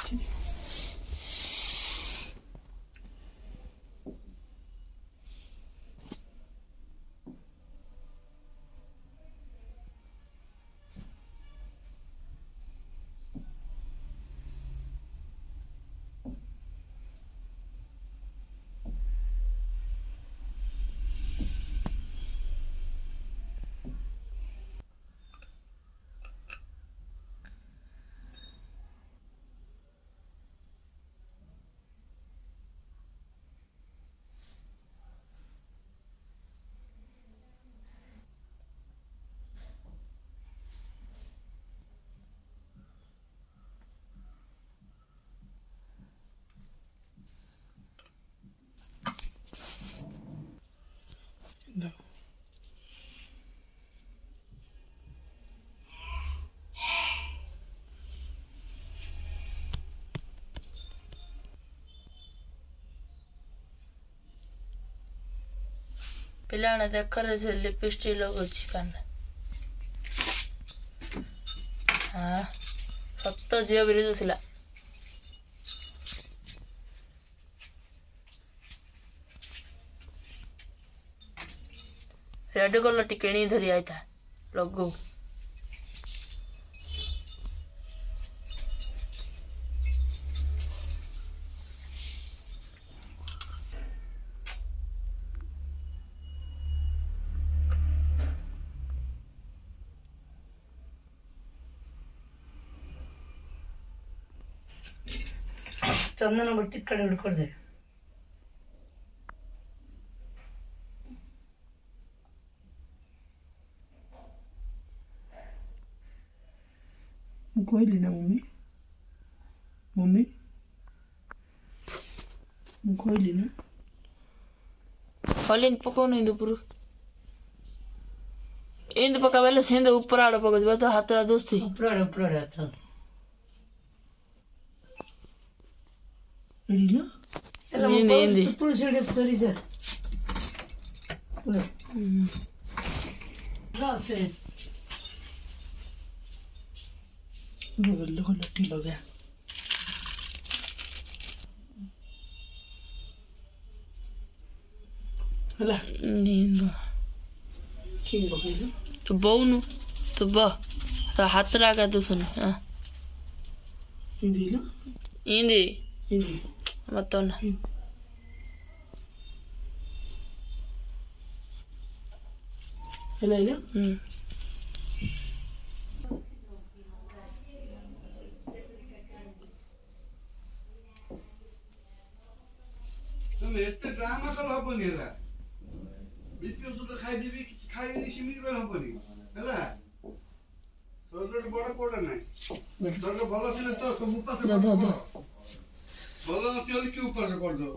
No. పిల్లాడి దగ్గర లిప్స్టిక్లోకి వచ్చి కన్నా కొత్త జియో బిల్లు చూసిలా रेड कलर टिकेणी धरी आयता लगू चंदन बट्टी कड़े हिಡ್ಕೊಡ್ದೆ कोई ना मम्मी मम्मी कोई ना हॉलिन पकोन इंदु पुरु इंदु पका वेले सेंद ऊपर आड़ पको बा तो हातरा दोस्ती ऊपर हाथ एडी ना इंदी तुपुल सेडे तरी जा गासे लोग लट्टी लग गया हला नींद किंग बगैर तो बहुनु तो बा तो हातरा का तो सुन हिंदी ना इंदी हिंदी मत ना हला ना ଏତେ ଡ୍ରାମା କଲେ ହବନି ହେଲା ବିପି ଔଷଧ ଖାଇଦେବି କିଛି ଖାଇଦେବି ସେମିତି କଲେ ହବନି ହେଲା ଶରୀରରେ ବଡ କୋଉଟା ନାହିଁ ଶରୀର ଭଲ ଥିଲେ ତ ସବୁ ଉପାସ ଭଲ ନଥିବ କି ଉପାସ କରିଦବ